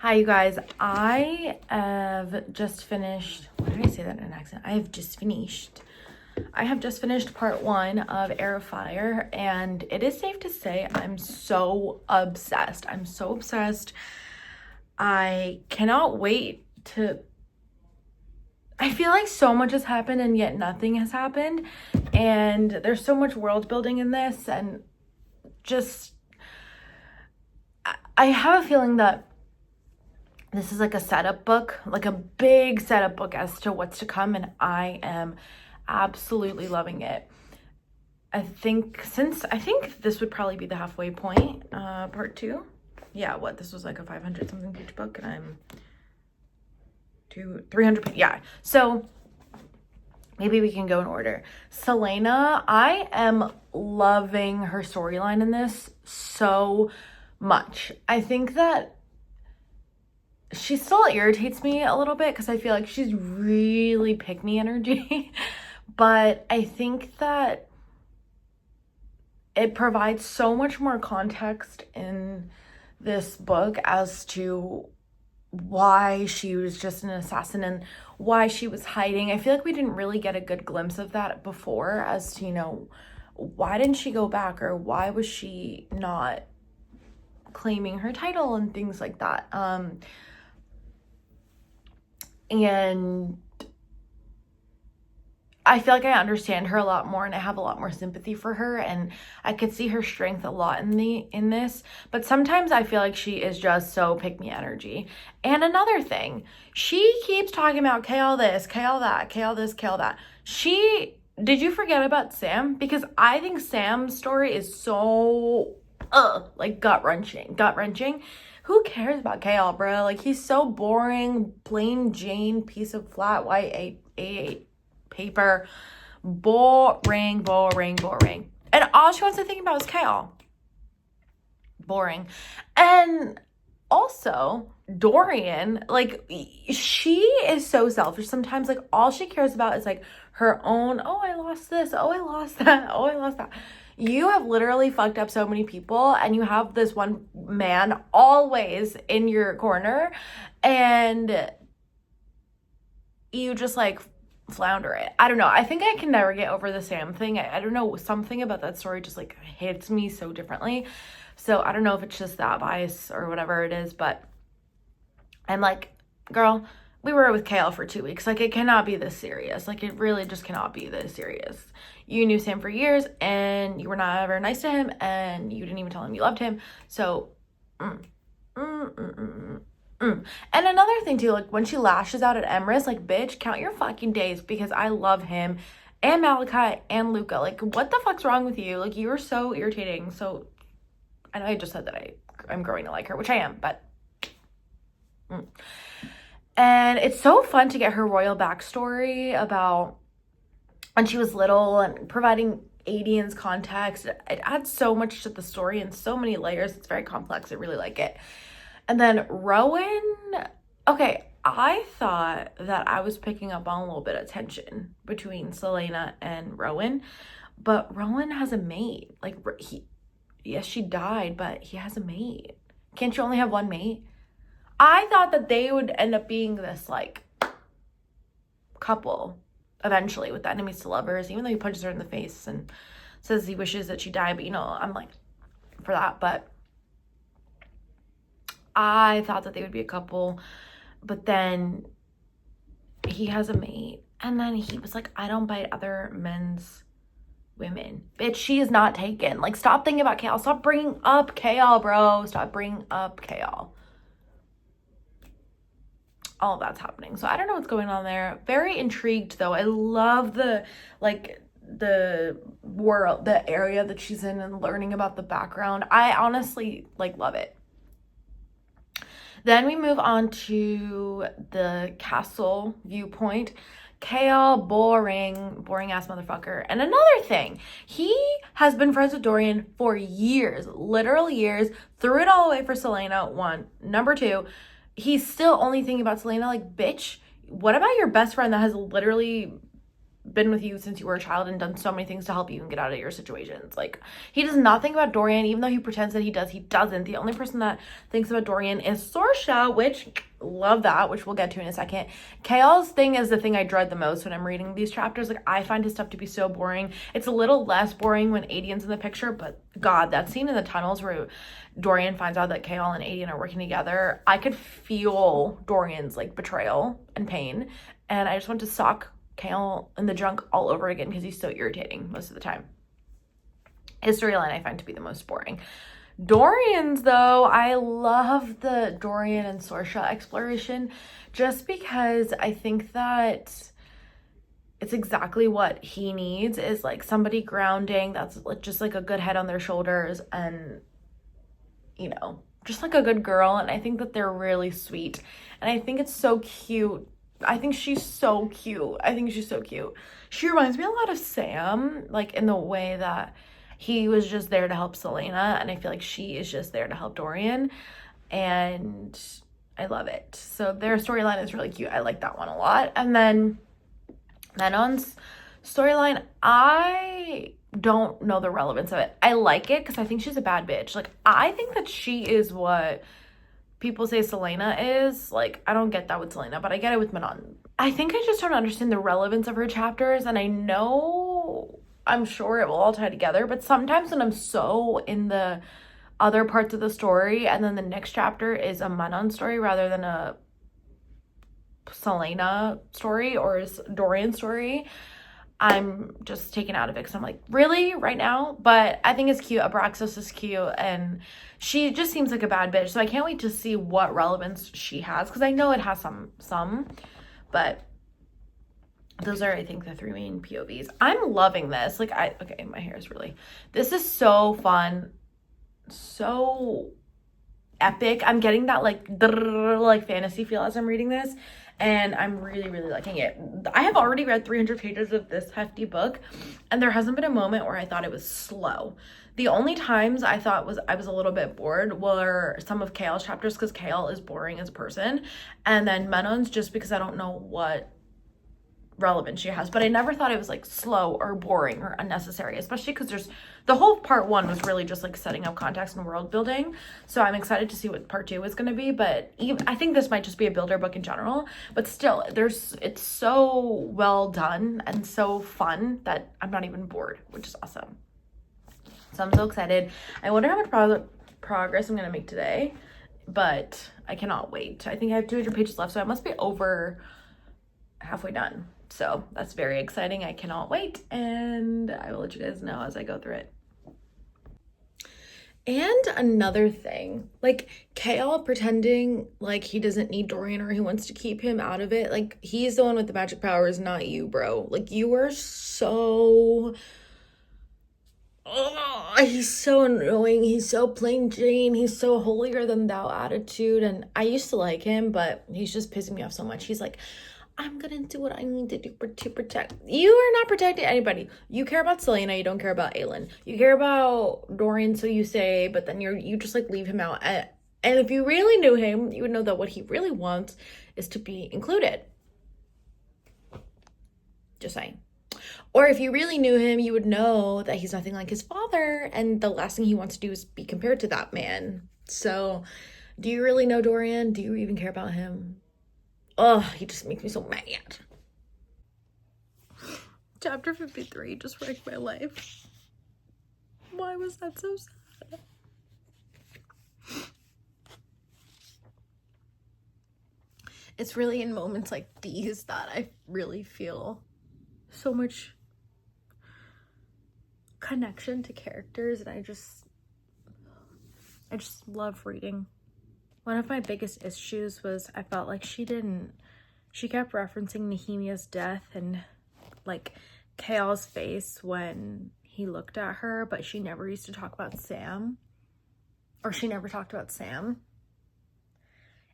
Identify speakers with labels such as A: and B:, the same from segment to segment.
A: Hi, you guys. I have just finished. Why did I say that in an accent? I have just finished part one of Fire, and it is safe to say I'm so obsessed. I cannot wait to. I feel like so much has happened and yet nothing has happened, and there's so much world building in this, and just I have a feeling that this is like a setup book, like a big setup book as to what's to come, and I am absolutely loving it. I think this would probably be the halfway point, part two. Yeah, this was like a 500 something page book, and I'm 300 yeah. So maybe we can go in order. Caleana, I am loving her storyline in this so much. I think that she still irritates me a little bit because I feel like she's really pick-me energy. But I think that it provides so much more context in this book as to why she was just an assassin and why she was hiding. I feel like we didn't really get a good glimpse of that before as to, why didn't she go back, or why was she not claiming her title and things like that. And I feel like I understand her a lot more and I have a lot more sympathy for her, and I could see her strength a lot in this, but sometimes I feel like she is just so pick-me energy. And another thing, she keeps talking about Kale this, Kale that, Kale this, Kale that. Did you forget about Sam? Because I think Sam's story is so like gut-wrenching. Who cares about Kale, bro? Like, he's so boring, plain Jane piece of flat white A8 paper. Boring. And all she wants to think about is Kale. Boring. And also, Dorian, like, she is so selfish sometimes. Like, all she cares about is, like, her own, oh, I lost this, oh, I lost that, oh, I lost that. You have literally fucked up so many people, and you have this one man always in your corner, and you just, like, flounder it. I don't know. I think I can never get over the Sam thing. I don't know. Something about that story just, like, hits me so differently. So I don't know if it's just that bias or whatever it is, but I'm like, girl, we were with Kale for 2 weeks. Like, it cannot be this serious. Like, it really just cannot be this serious. You knew Sam for years, and you were not ever nice to him, and you didn't even tell him you loved him. So, And another thing too, like, when she lashes out at Emrys, like, bitch, count your fucking days, because I love him, and Malachi, and Luca. Like, what the fuck's wrong with you? Like, you are so irritating. So, I know I just said that I'm growing to like her, which I am, but... And it's so fun to get her royal backstory about when she was little and providing Adian's context. It adds so much to the story and so many layers. It's very complex. I really like it. And then Rowan, okay, I thought that I was picking up on a little bit of tension between Caleana and Rowan, but Rowan has a mate. Like, yes, she died, but he has a mate. Can't you only have one mate? I thought that they would end up being this, like, couple eventually, with the enemies to lovers, even though he punches her in the face and says he wishes that she died. But, I'm like, for that. But I thought that they would be a couple. But then he has a mate. And then he was like, I don't bite other men's women. Bitch, she is not taken. Like, stop thinking about Kale. Stop bringing up Kale, bro. Stop bringing up Kale. All of that's happening. So I don't know what's going on there. Very intrigued though. I love the world, the area that she's in, and learning about the background. I honestly, like, love it. Then we move on to the castle viewpoint. Kale, boring ass motherfucker. And another thing, he has been friends with Dorian for years, literal years, threw it all away for Caleana, one. Number two, he's still only thinking about Caleana. Like, bitch, what about your best friend that has literally been with you since you were a child and done so many things to help you and get out of your situations. Like, he does not think about Dorian, even though he pretends that he does. He doesn't. The only person that thinks about Dorian is Sorsha, which, love that, which we'll get to in a second. Chaol's thing is the thing I dread the most when I'm reading these chapters. Like, I find his stuff to be so boring. It's a little less boring when Aedian's in the picture, but God, that scene in the tunnels where Dorian finds out that Chaol and Aedian are working together, I could feel Dorian's, like, betrayal and pain, and I just want to sock Chaol in the junk all over again because he's so irritating most of the time. His storyline I find to be the most boring. Dorian's, though, I love the Dorian and Sorsha exploration just because I think that it's exactly what he needs, is like somebody grounding that's just like a good head on their shoulders and, you know, just like a good girl. And I think that they're really sweet, and I think it's so cute. I think she's so cute. She reminds me a lot of Sam, like in the way that he was just there to help Caleana, and I feel like she is just there to help Dorian, and I love it. So their storyline is really cute. I like that one a lot. And then Menon's storyline, I don't know the relevance of it. I like it because I think she's a bad bitch. Like, I think that she is what people say Caleana is. Like, I don't get that with Caleana, but I get it with Menon. I think I just don't understand the relevance of her chapters, and I know, I'm sure it will all tie together, but sometimes when I'm so in the other parts of the story and then the next chapter is a Menon story rather than a Caleana story or Dorian story, I'm just taken out of it because I'm like, really, right now? But I think it's cute. Abraxas is cute, and she just seems like a bad bitch, so I can't wait to see what relevance she has, because I know it has some, but those are, I think, the three main POVs. I'm loving this. Like, okay, my hair is really, this is so fun, so epic. I'm getting that like fantasy feel as I'm reading this, and I'm really, really liking it. I have already read 300 pages of this hefty book, and there hasn't been a moment where I thought it was slow. The only times I thought I was a little bit bored were some of Chaol's chapters, because Chaol is boring as a person, and then Menon's just because I don't know what relevance she has, but I never thought it was like slow or boring or unnecessary, especially because the whole part one was really just like setting up context and world building. So I'm excited to see what part two is going to be, but I think this might just be a builder book in general, but still it's so well done and so fun that I'm not even bored, which is awesome. So I'm so excited. I wonder how much progress I'm going to make today, but I cannot wait. I think I have 200 pages left, so I must be over halfway done. So that's very exciting. I cannot wait, and I will let you guys know as I go through it. And another thing, like Chaol pretending like he doesn't need Dorian or he wants to keep him out of it. Like, he's the one with the magic powers, not you, bro. Like, you are so... Oh, he's so annoying. He's so plain Jane. He's so holier than thou attitude. And I used to like him, but he's just pissing me off so much. He's like, I'm gonna do what I need to do to protect. You are not protecting anybody. You care about Caleana, you don't care about Aelin. You care about Dorian, so you say, but then you just like leave him out. And if you really knew him, you would know that what he really wants is to be included. Just saying. Or if you really knew him, you would know that he's nothing like his father, and the last thing he wants to do is be compared to that man. So, do you really know Dorian? Do you even care about him? Oh, he just makes me so mad. Chapter 53 just wrecked my life. Why was that so sad? It's really in moments like these that I really feel so much connection to characters, and I just love reading. One of my biggest issues was I felt like she kept referencing Nehemiah's death and like Chaol's face when he looked at her, but she never used to talk about Sam, or she never talked about Sam.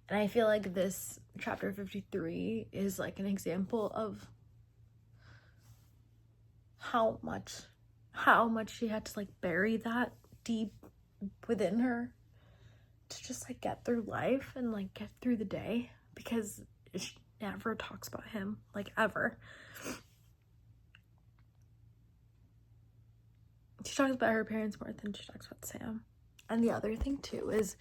A: And I feel like this chapter 53 is like an example of how much she had to like bury that deep within her to just like get through life and like get through the day, because she never talks about him, like, ever. she talks about her parents more than she talks about Sam. And the other thing too is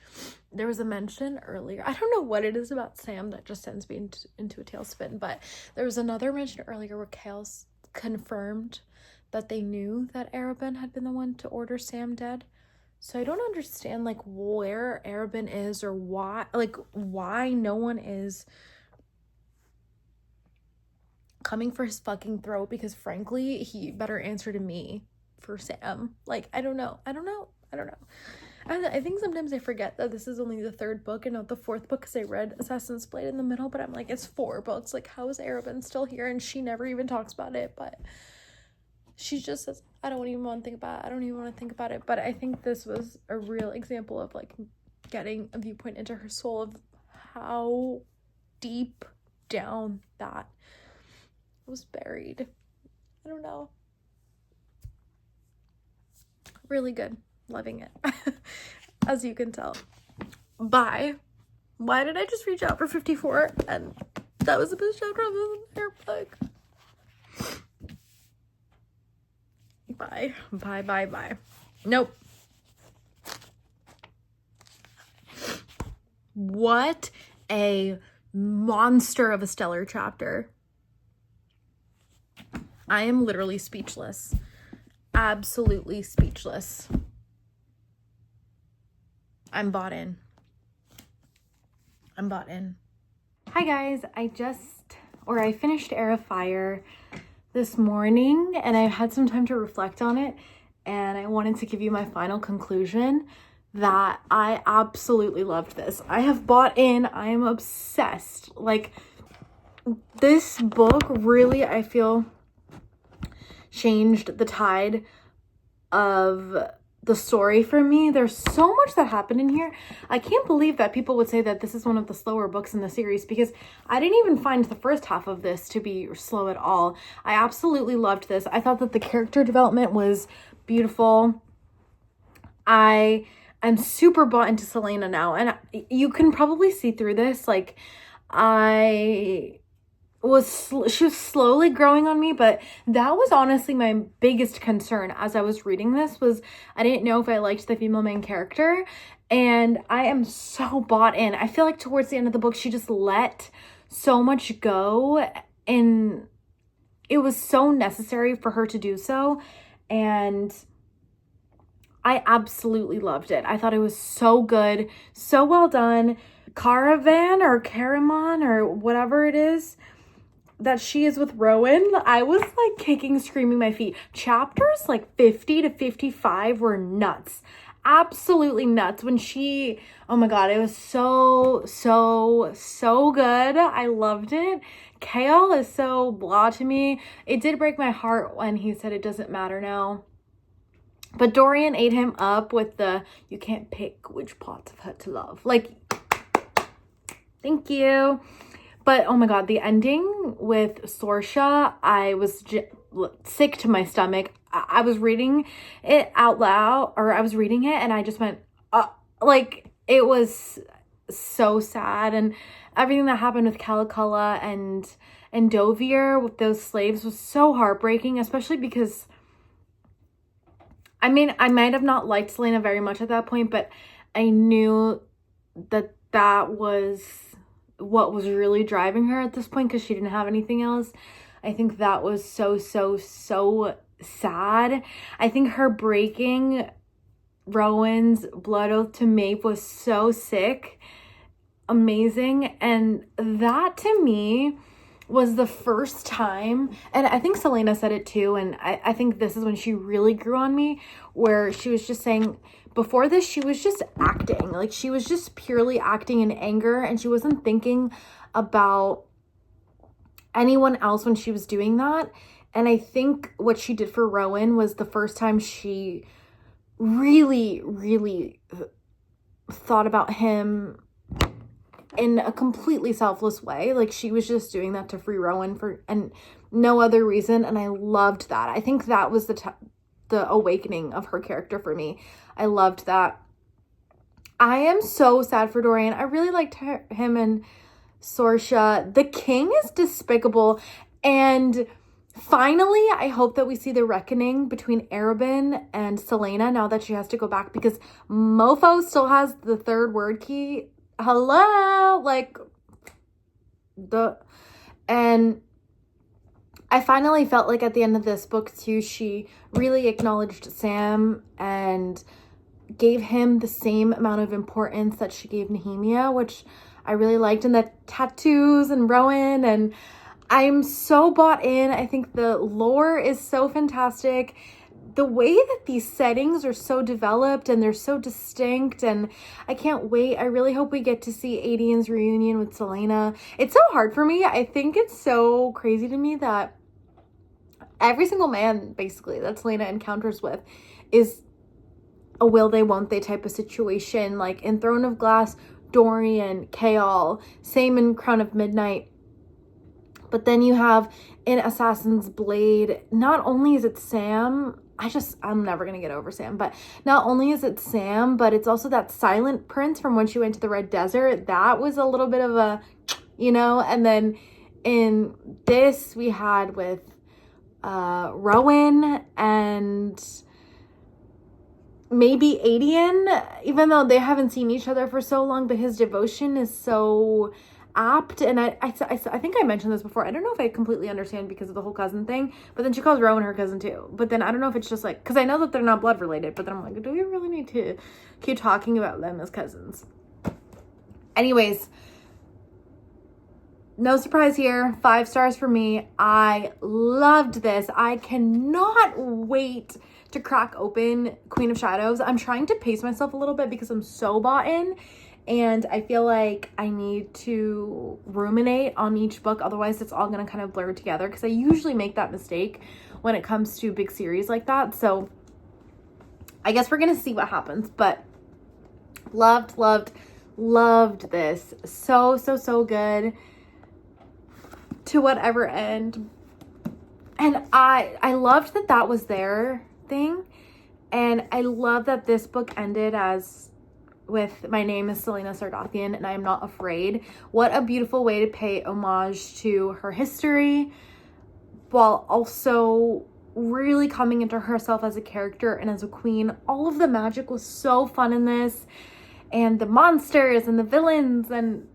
A: there was a mention earlier, I don't know what it is about Sam that just sends me into a tailspin, but there was another mention earlier where Kale's confirmed that they knew that Arabin had been the one to order Sam dead. So I don't understand like where Arabin is or why no one is coming for his fucking throat, because frankly he better answer to me for Sam. Like I don't know. And I think sometimes I forget that this is only the 3rd book and not the 4th book, because I read Assassin's Blade in the middle, but I'm like, it's 4 books. Like, how is Arabin still here? And she never even talks about it, but she just says, I don't even want to think about it. But I think this was a real example of, like, getting a viewpoint into her soul of how deep down that was buried. I don't know. Really good. Loving it. As you can tell. Bye. Why did I just reach out for 54? And that was the best chapter of the entire book. Bye. Bye. Nope. What a monster of a stellar chapter. I am literally speechless. Absolutely speechless. I'm bought in. Hi guys, I finished Heir of Fire this morning and I had some time to reflect on it, and I wanted to give you my final conclusion that I absolutely loved this. I have bought in. I am obsessed. Like, this book really, I feel, changed the tide of the story for me. There's so much that happened in here. I can't believe that people would say that this is one of the slower books in the series, because I didn't even find the first half of this to be slow at all. I absolutely loved this. I thought that the character development was beautiful. I am super bought into Caleana now, and you can probably see through this. Like, she was slowly growing on me, but that was honestly my biggest concern as I was reading this, was I didn't know if I liked the female main character, and I am so bought in. I feel like towards the end of the book, she just let so much go, and it was so necessary for her to do so, and I absolutely loved it. I thought it was so good, so well done. Caraman or whatever it is that she is with Rowan, I was like kicking, screaming my feet. Chapters like 50 to 55 were nuts. Absolutely nuts. When she, oh my god, it was so good. I loved it. Kale is so blah to me. It did break my heart when he said it doesn't matter now. But Dorian ate him up with the, you can't pick which parts of her to love. Like, thank you. But, oh my god, the ending with Sorsha, I was sick to my stomach. I was reading it out loud, or I was reading it, and I just went, like, it was so sad. And everything that happened with Caleana and Dovier with those slaves was so heartbreaking, especially because, I mean, I might have not liked Caleana very much at that point, but I knew that that was what was really driving her at this point, because she didn't have anything else. I think that was so sad. I think her breaking Rowan's blood oath to Maeve was so sick, amazing, and that to me was the first time, and I think Caleana said it too, and I think this is when she really grew on me, where she was just saying, before this, she was just acting. Like, she was just purely acting in anger, and she wasn't thinking about anyone else when she was doing that. And I think what she did for Rowan was the first time she really thought about him in a completely selfless way. Like, she was just doing that to free Rowan and no other reason, and I loved that. I think that was the awakening of her character for me. I loved that. I am so sad for Dorian. I really liked him and Sorsha. The king is despicable, and Finally, I hope that we see the reckoning between Arabin and Caleana now that she has to go back, because Mofo still has the third word key. Hello, like and I finally felt like at the end of this book too, she really acknowledged Sam and gave him the same amount of importance that she gave Nehemia, which I really liked. And the tattoos and Rowan, and I'm so bought in. I think the lore is so fantastic. The way that these settings are so developed and they're so distinct, and I can't wait. I really hope we get to see Adian's reunion with Caleana. It's so hard for me. I think it's so crazy to me that every single man, basically, that Caleana encounters with is a will they, won't they type of situation. Like in Throne of Glass, Dorian, Chaol, same in Crown of Midnight. But then you have in Assassin's Blade, not only is it Sam, I'm never going to get over Sam, but not only is it Sam, but it's also that silent prince from when she went to the Red Desert. That was a little bit of a, and then in this we had with Rowan and maybe Adian, even though they haven't seen each other for so long, but his devotion is so apt. And I think I mentioned this before. I don't know if I completely understand because of the whole cousin thing, but then she calls Rowan her cousin too. But then I don't know if it's just like, because I know that they're not blood related, but then I'm like, do we really need to keep talking about them as cousins? Anyways, no surprise here. 5 stars for me. I loved this. I cannot wait to crack open Queen of Shadows. I'm trying to pace myself a little bit because I'm so bought in. And I feel like I need to ruminate on each book. Otherwise, it's all going to kind of blur together. Because I usually make that mistake when it comes to big series like that. So I guess we're going to see what happens. But loved this. So good. To whatever end. And I loved that was their thing. And I love that this book ended as with my name is Caleana Sardathian and I am not afraid. What a beautiful way to pay homage to her history while also really coming into herself as a character and as a queen. All of the magic was so fun in this, and the monsters and the villains, and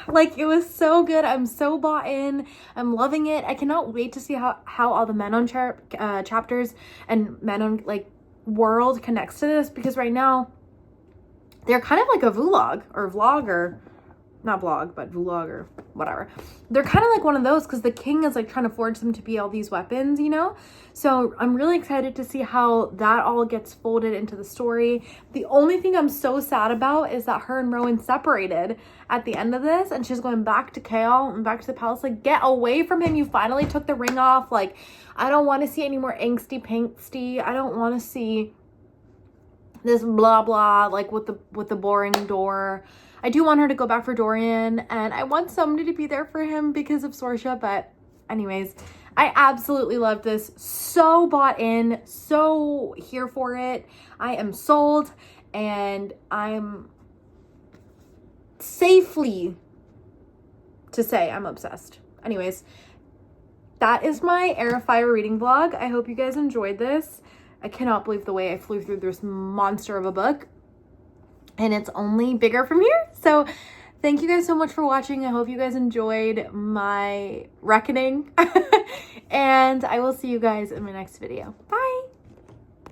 A: like it was so good. I'm so bought in. I'm loving it. I cannot wait to see how all the Menon chapters and Menon like world connects to this, because right now they're kind of like a vlog or not vlog, but vlog or whatever. They're kind of like one of those because the king is like trying to forge them to be all these weapons, So I'm really excited to see how that all gets folded into the story. The only thing I'm so sad about is that her and Rowan separated at the end of this, and she's going back to Chaol and back to the palace. Like, get away from him. You finally took the ring off. Like, I don't want to see any more angsty. I don't want to see this blah blah like with the boring door. I do want her to go back for Dorian, and I want somebody to be there for him because of Sorsha. But anyways, I absolutely love this. So bought in, so here for it. I am sold, and I'm safely to say I'm obsessed. Anyways, that is my Heir of Fire reading vlog. I hope you guys enjoyed this. I cannot believe the way I flew through this monster of a book. And it's only bigger from here. So thank you guys so much for watching. I hope you guys enjoyed my reckoning. And I will see you guys in my next video. Bye.